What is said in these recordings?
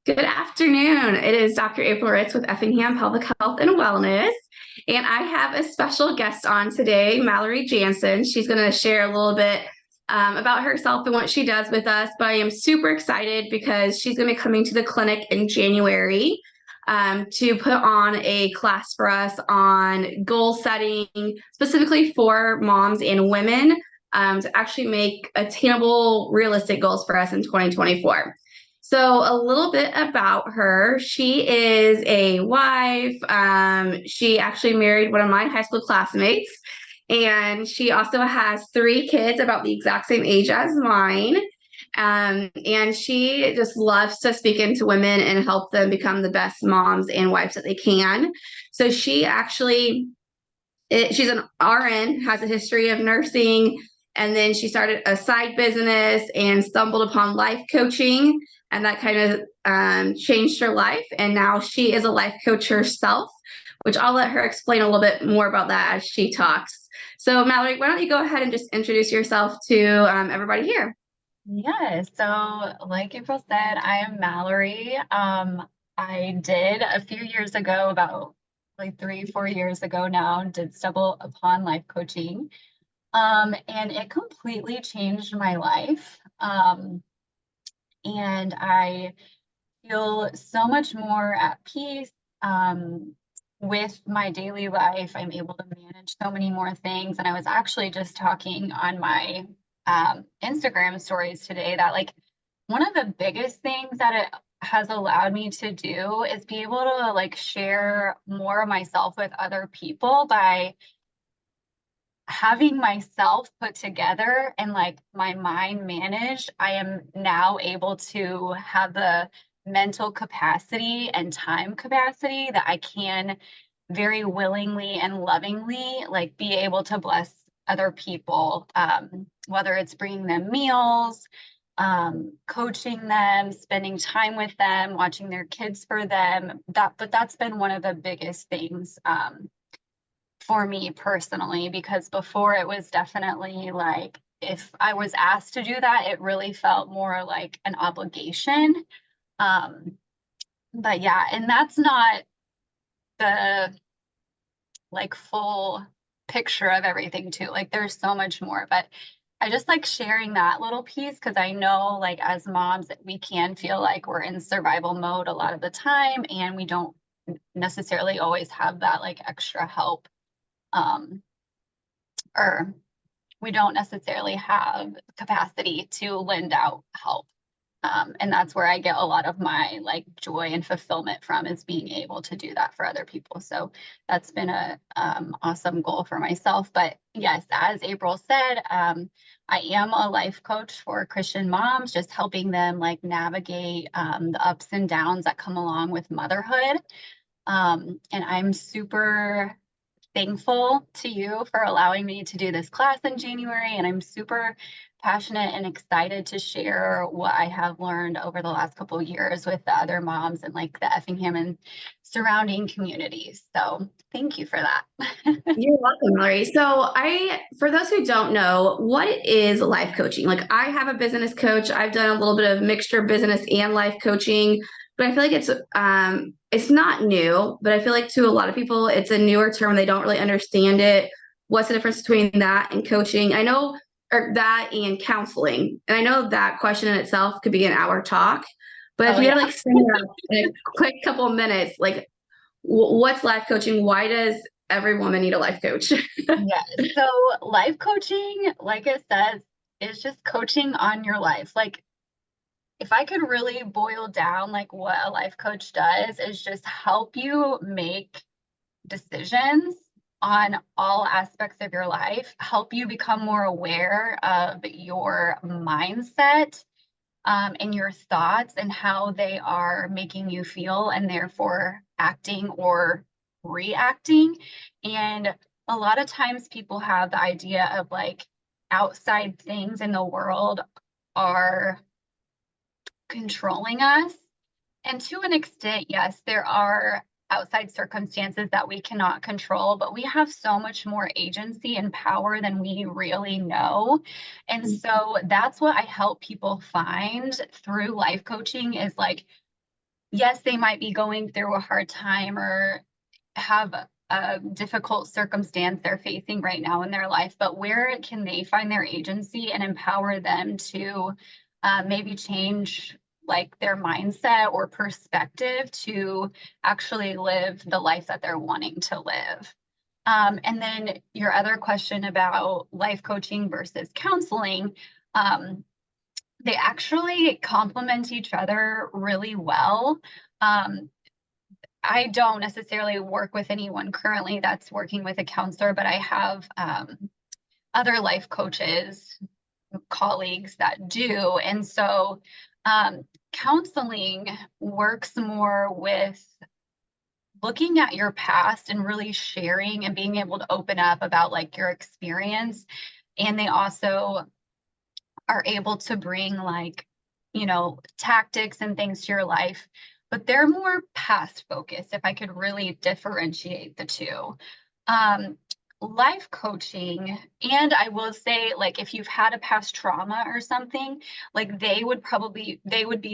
Good afternoon. It is Dr. April Ritz with Effingham Public Health and Wellness. And I have a special guest on today, Mallory Jansen. She's going to share a little bit about herself and what she does with us. But I am super excited because she's going to be coming to the clinic in January to put on a class for us on goal setting, specifically for moms and women to actually make attainable, realistic goals for us in 2024. So, a little bit about her. She is a wife. She actually married one of my high school classmates, and she also has three kids about the exact same age as mine. And she just loves to speak into women and help them become the best moms and wives that they can. So, she's an RN, has a history of nursing, and then she started a side business and stumbled upon life coaching, and that kind of changed her life. And now she is a life coach herself, which I'll let her explain a little bit more about that as she talks. So, Mallory, why don't you go ahead and just introduce yourself to everybody here? Yeah, so like April said, I am Mallory. I did a few years ago, about like 3, 4 years ago now, did stumble upon life coaching. And it completely changed my life. And I feel so much more at peace with my daily life. I'm able to manage so many more things. And I was actually just talking on my Instagram stories today that like one of the biggest things that it has allowed me to do is be able to like share more of myself with other people by having myself put together and like my mind managed. I am now able to have the mental capacity and time capacity that I can very willingly and lovingly like be able to bless other people, whether it's bringing them meals, coaching them, spending time with them, watching their kids for them. But that's been one of the biggest things for me personally, because before it was definitely like if I was asked to do that, it really felt more like an obligation. Um, but yeah, and that's not the like full picture of everything too. Like there's so much more, but I just like sharing that little piece because I know like as moms we can feel like we're in survival mode a lot of the time and we don't necessarily always have that like extra help um or we don't necessarily have capacity to lend out help. And that's where I get a lot of my like joy and fulfillment from is being able to do that for other people. So that's been a awesome goal for myself. But yes, as April said, I am a life coach for Christian moms, just helping them like navigate the ups and downs that come along with motherhood. And I'm super thankful to you for allowing me to do this class in January. And I'm super passionate and excited to share what I have learned over the last couple of years with the other moms and like the Effingham and surrounding communities. So thank you for that. You're welcome, Mallory. For those who don't know, what is life coaching? Like, I have a business coach. I've done a little bit of mixture business and life coaching, but I feel like it's not new, but I feel like to a lot of people, it's a newer term. They don't really understand it. What's the difference between that and coaching? I know, or that and counseling. And I know that question in itself could be an hour talk, but if Oh you had yeah. to like sum it up in a quick couple of minutes, like what's life coaching? Why does every woman need a life coach? Yeah. So life coaching, like it says, is just coaching on your life. Like if I could really boil down like what a life coach does is just help you make decisions on all aspects of your life, help you become more aware of your mindset and your thoughts and how they are making you feel and therefore acting or reacting. And a lot of times people have the idea of like outside things in the world are controlling us. And to an extent, yes, there are outside circumstances that we cannot control, but we have so much more agency and power than we really know. And so that's what I help people find through life coaching is like yes, they might be going through a hard time or have a difficult circumstance they're facing right now in their life, but where can they find their agency and empower them to maybe change like their mindset or perspective to actually live the life that they're wanting to live. And then your other question about life coaching versus counseling, they actually complement each other really well. Um, I don't necessarily work with anyone currently that's working with a counselor, but I have other life coaches, colleagues that do. And so counseling works more with looking at your past and really sharing and being able to open up about like your experience. And they also are able to bring like, tactics and things to your life, but they're more past focused, if I could really differentiate the two. Um, Life coaching, and I will say, like, if you've had a past trauma or something, like they would be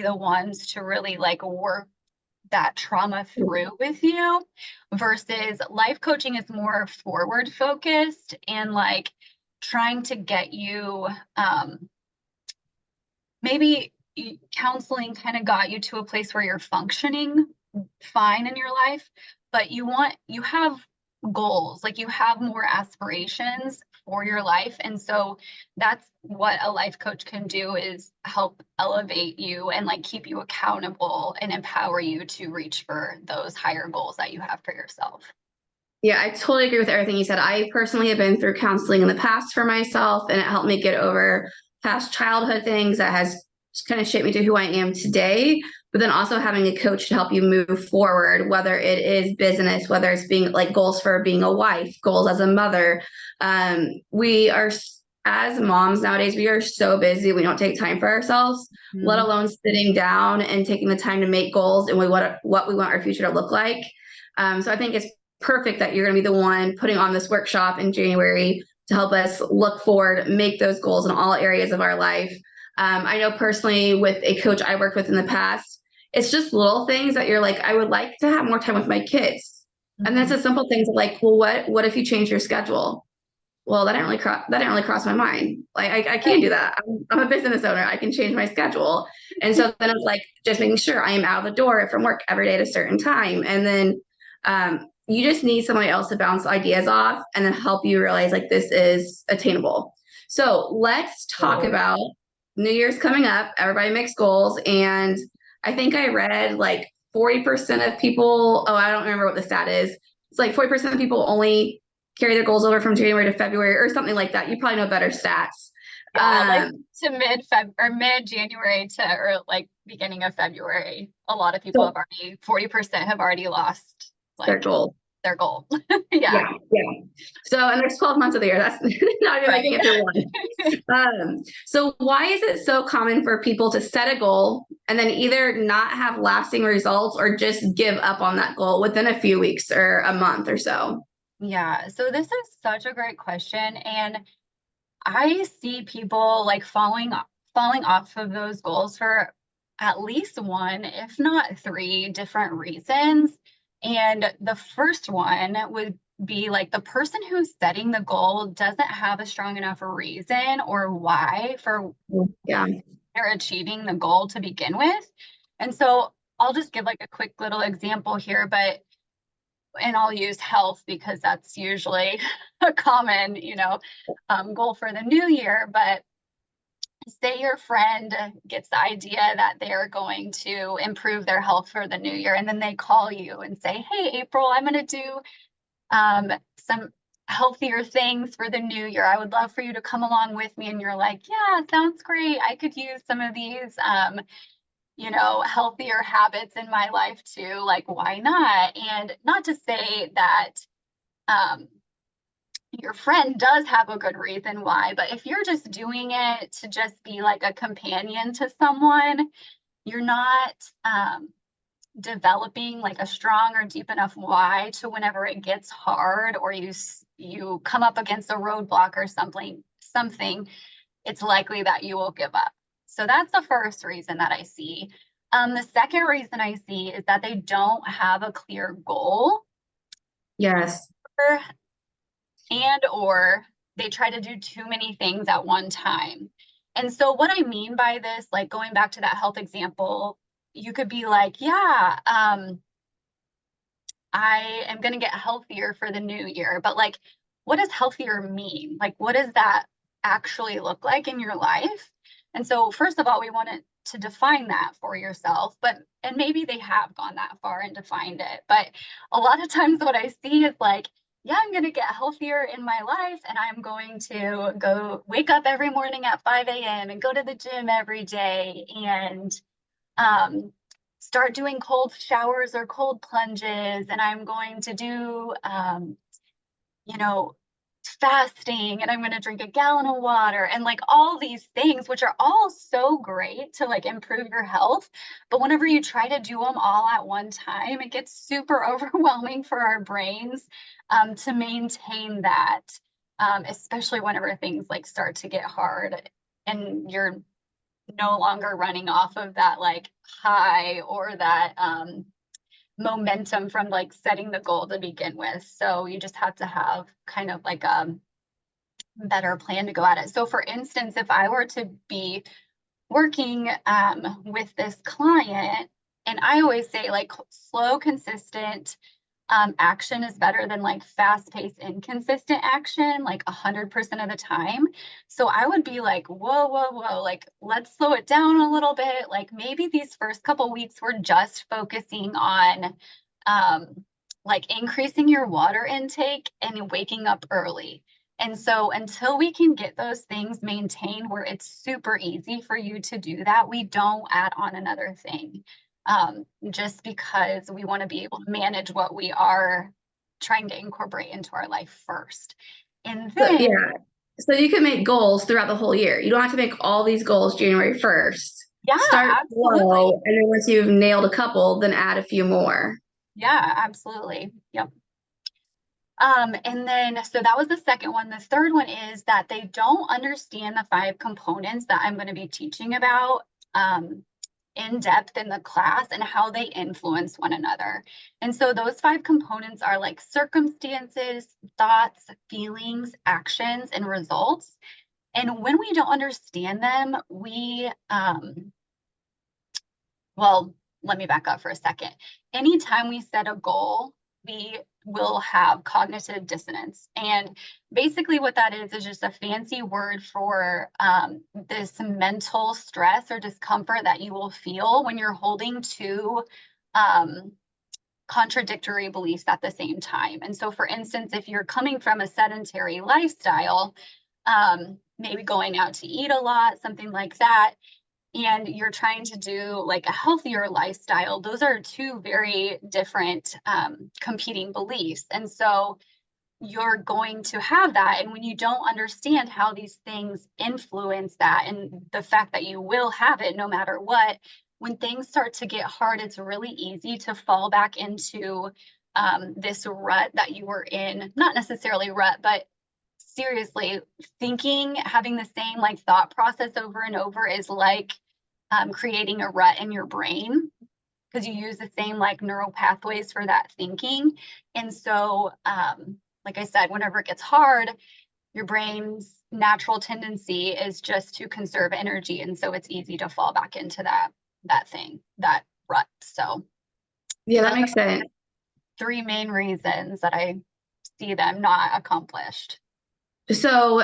the ones to really like work that trauma through with you, versus life coaching is more forward focused and like trying to get you maybe counseling kind of got you to a place where you're functioning fine in your life, but you have goals, like you have more aspirations for your life. And so that's what a life coach can do, is help elevate you and like keep you accountable and empower you to reach for those higher goals that you have for yourself. Yeah, I totally agree with everything you said. I personally have been through counseling in the past for myself, and it helped me get over past childhood things that has kind of shaped me to who I am today. But then also having a coach to help you move forward, whether it is business, whether it's being like goals for being a wife, goals as a mother. We are, as moms nowadays, we are so busy. We don't take time for ourselves, let Mhm. alone sitting down and taking the time to make goals and what we want our future to look like. So I think it's perfect that you're going to be the one putting on this workshop in January to help us look forward, make those goals in all areas of our life. I know personally with a coach I worked with in the past, it's just little things that you're like, I would like to have more time with my kids. And that's Mhm. a simple things like, well, what if you change your schedule? Well, that didn't really cross my mind. Like I can't Right. do that. I'm a business owner. I can change my schedule. And so then it's like just making sure I am out of the door from work every day at a certain time. And then you just need somebody else to bounce ideas off and then help you realize like this is attainable. So let's talk about New Year's coming up. Everybody makes goals. And I think I read like 40% of people, oh, I don't remember what the stat is. It's like 40% of people only carry their goals over from January to February or something like that. You probably know better stats. Yeah, like to mid-Feb or mid-January to or like beginning of February, a lot of people So have already 40% have already lost their like goal. their goal. Yeah, Yeah. So, and there's 12 months of the year. That's not even right. making it through one. So why is it so common for people to set a goal and then either not have lasting results or just give up on that goal within a few weeks or a month or so? Yeah, so this is such a great question, and I see people like falling off of those goals for at least one, if not three different reasons. And the first one would be like the person who's setting the goal doesn't have a strong enough reason or why for Yeah. they're achieving the goal to begin with. And so I'll just give like a quick little example here, and I'll use health because that's usually a common, goal for the new year. But say your friend gets the idea that they're going to improve their health for the new year, and then they call you and say, "Hey, April, I'm going to do some healthier things for the new year. I would love for you to come along with me." And you're like, "Yeah, sounds great. I could use some of these, healthier habits in my life too. Like, why not?" And not to say that um, your friend does have a good reason why, but if you're just doing it to just be like a companion to someone, you're not developing like a strong or deep enough why to whenever it gets hard or you come up against a roadblock or something, it's likely that you will give up. So that's the first reason that I see. The second reason I see is that they don't have a clear goal, Yes. or- and/or they try to do too many things at one time. And so what I mean by this, like going back to that health example, you could be like, yeah, I am going to get healthier for the new year. But like, what does healthier mean? Like, what does that actually look like in your life? And so, first of all, we want to define that for yourself, and maybe they have gone that far and defined it. But a lot of times, what I see is like, yeah, I'm going to get healthier in my life, and I'm going to go wake up every morning at 5 a.m. and go to the gym every day and um, start doing cold showers or cold plunges, and I'm going to do, you know, fasting, and I'm going to drink a gallon of water, and like all these things, which are all so great to like improve your health. But whenever you try to do them all at one time, it gets super overwhelming for our brains to maintain that, especially whenever things like start to get hard and you're no longer running off of that like high or that momentum from like setting the goal to begin with. So you just have to have kind of like a better plan to go at it. So for instance, if I were to be working with this client, and I always say like slow, consistent action is better than like fast-paced, inconsistent action, like 100% of the time. So I would be like, whoa, whoa, whoa, like let's slow it down a little bit. Like maybe these first couple weeks we're just focusing on like increasing your water intake and waking up early. And so until we can get those things maintained where it's super easy for you to do that, we don't add on another thing, just because we want to be able to manage what we are trying to incorporate into our life first. And So, then, yeah. So you can make goals throughout the whole year. You don't have to make all these goals January 1st. yeah, Start absolutely. slow, and then once you've nailed a couple, then add a few more. Yeah, absolutely. Yep. And then, so that was the second one. The third one is that they don't understand the 5 components that I'm going to be teaching about in depth in the class and how they influence one another. And so those 5 components are like circumstances, thoughts, feelings, actions, and results. And when we don't understand them, well, let me back up for a second. Anytime we set a goal, we will have cognitive dissonance. And basically, what that is just a fancy word for this mental stress or discomfort that you will feel when you're holding two contradictory beliefs at the same time. And so, for instance, if you're coming from a sedentary lifestyle, maybe going out to eat a lot, something like that, and you're trying to do like a healthier lifestyle, those are two very different competing beliefs. And so you're going to have that. And when you don't understand how these things influence that and the fact that you will have it no matter what, when things start to get hard, it's really easy to fall back into this rut that you were in, not necessarily rut, but seriously, thinking, having the same like thought process over and over is like creating a rut in your brain because you use the same like neural pathways for that thinking. And so, like I said, whenever it gets hard, your brain's natural tendency is just to conserve energy. And so it's easy to fall back into that rut. So Yeah, those that are makes sense. 3 main reasons that I see them not accomplished. So,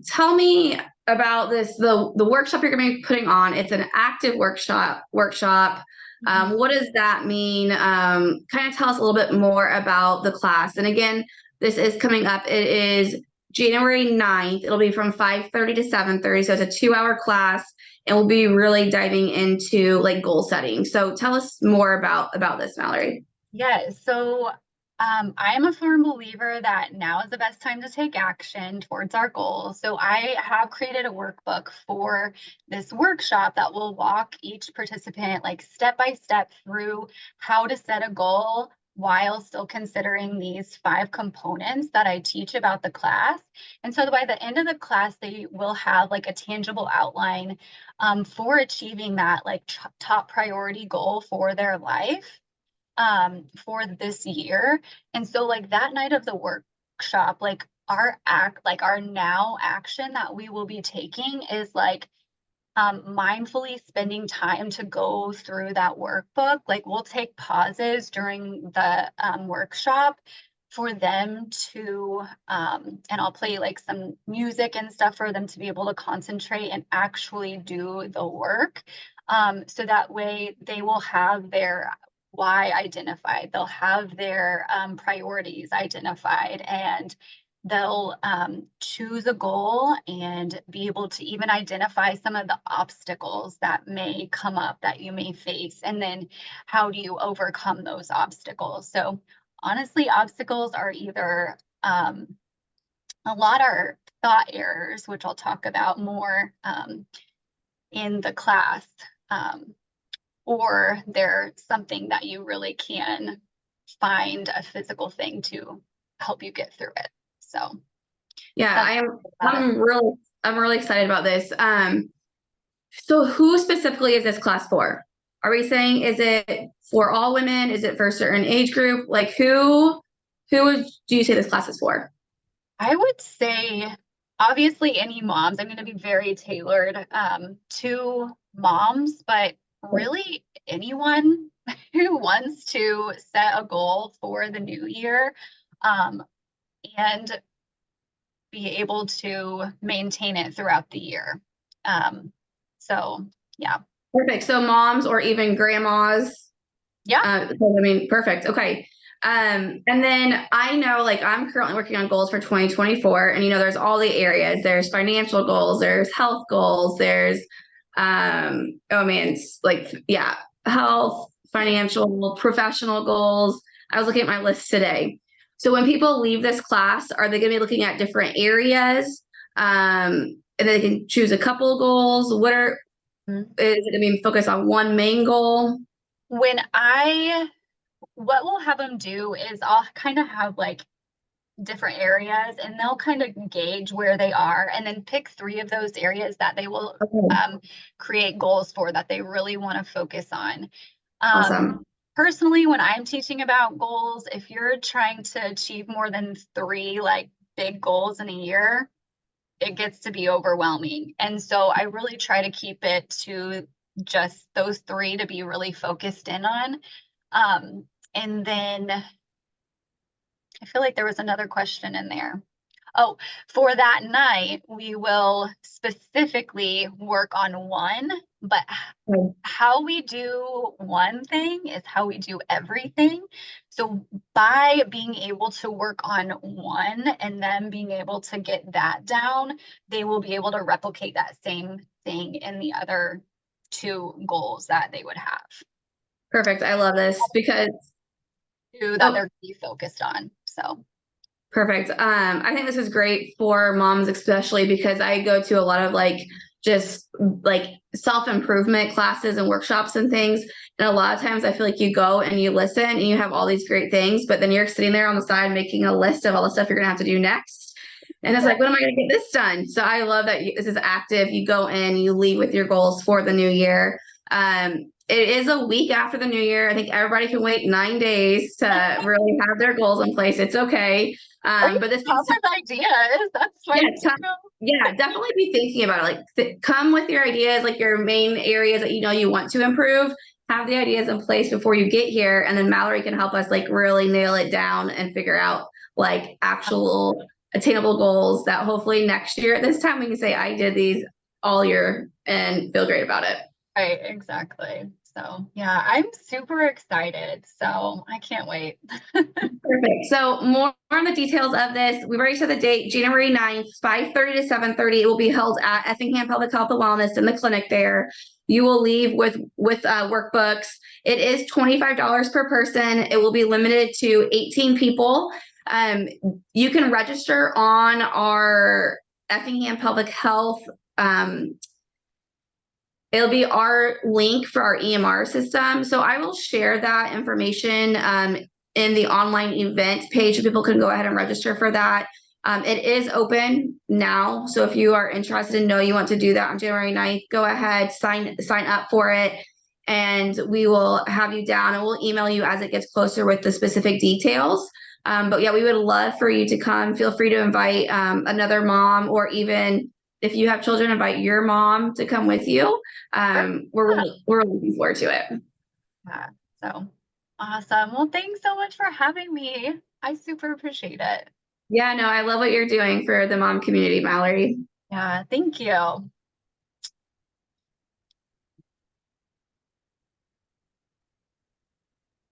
tell me about this, the workshop you're going to be putting on. It's an active workshop. Mhm. What does that mean? Kind of tell us a little bit more about the class. And again, this is coming up. It is January 9th. It'll be from 5:30 to 7:30. So it's a 2-hour class, and we'll be really diving into like goal setting. So tell us more about this, Mallory. Yes. So I am a firm believer that now is the best time to take action towards our goals. So I have created a workbook for this workshop that will walk each participant like step by step through how to set a goal while still considering these 5 components that I teach about the class. And so by the end of the class, they will have like a tangible outline for achieving that like top priority goal for their life for this year. And so like that night of the workshop, like our now action that we will be taking is like mindfully spending time to go through that workbook. Like we'll take pauses during the workshop for them to, and I'll play like some music and stuff for them to be able to concentrate and actually do the work. So that way they will have their why identified, they'll have their priorities identified, and they'll choose a goal and be able to even identify some of the obstacles that may come up that you may face. And then how do you overcome those obstacles? So honestly, obstacles are either a lot are thought errors, which I'll talk about more in the class, or they're something that you really can find a physical thing to help you get through it. So Yeah, I'm really excited about this. So who specifically is this class for? Are we saying, is it for all women? Is it for a certain age group? Like who do you say this class is for? I would say obviously any moms. I'm going to be very tailored to moms, but really anyone who wants to set a goal for the new year and be able to maintain it throughout the year. So yeah. Perfect. So moms or even grandmas. Yeah. So, I mean, perfect. Okay. And then I know like I'm currently working on goals for 2024, and there's all the areas. There's financial goals, there's health goals, there's oh man, it's like yeah, health, financial, professional goals. I was looking at my list today. So when people leave this class, are they going to be looking at different areas? And they can choose a couple goals. Is it going to be focused on one main goal? What we'll have them do is I'll kind of have like different areas, and they'll kind of gauge where they are and then pick 3 of those areas that they will create goals for, that they really want to focus on. Awesome. Personally, when I'm teaching about goals, if you're trying to achieve more than 3 like big goals in a year, it gets to be overwhelming. And so I really try to keep it to just those 3 to be really focused in on. And then I feel like there was another question in there. Oh, for that night, we will specifically work on one, but how we do one thing is how we do everything. So by being able to work on one and then being able to get that down, they will be able to replicate that same thing in the other 2 goals that they would have. Perfect. I love this because that they're be focused on. So perfect. I think this is great for moms, especially because I go to a lot of just self-improvement classes and workshops and things. And a lot of times I feel like you go and you listen and you have all these great things, but then you're sitting there on the side making a list of all the stuff you're going to have to do next. And it's like, when am I going to get this done? So I love that this is active. You go in, you leave with your goals for the new year. It is a week after the new year. I think everybody can wait 9 days to really have their goals in place. It's okay. But this top of ideas. That's definitely be thinking about it. Like come with your ideas, like your main areas that you want to improve. Have the ideas in place before you get here, and then Mallory can help us like really nail it down and figure out like actual attainable goals that hopefully next year at this time we can say I did these all year and feel great about it. Right, exactly. So yeah, I'm super excited. So I can't wait. Perfect. So more on the details of this. We've already set the date, January 9th, 5:30 to 7:30. It will be held at Effingham Public Health and Wellness in the clinic there. You will leave with workbooks. It is $25 per person. It will be limited to 18 people. You can register on our Effingham Public Health. It'll be our link for our EMR system. So I will share that information in the online event page, so people can go ahead and register for that. It is open now, so if you are interested and know you want to do that on January 9th, go ahead, sign up for it, and we will have you down, and we'll email you as it gets closer with the specific details. But yeah, we would love for you to come. Feel free to invite another mom, or even if you have children, invite your mom to come with you. We're looking forward to it. Yeah, so awesome. Well, thanks so much for having me. I super appreciate it. Yeah, no, I love what you're doing for the mom community, Mallory. Yeah, thank you.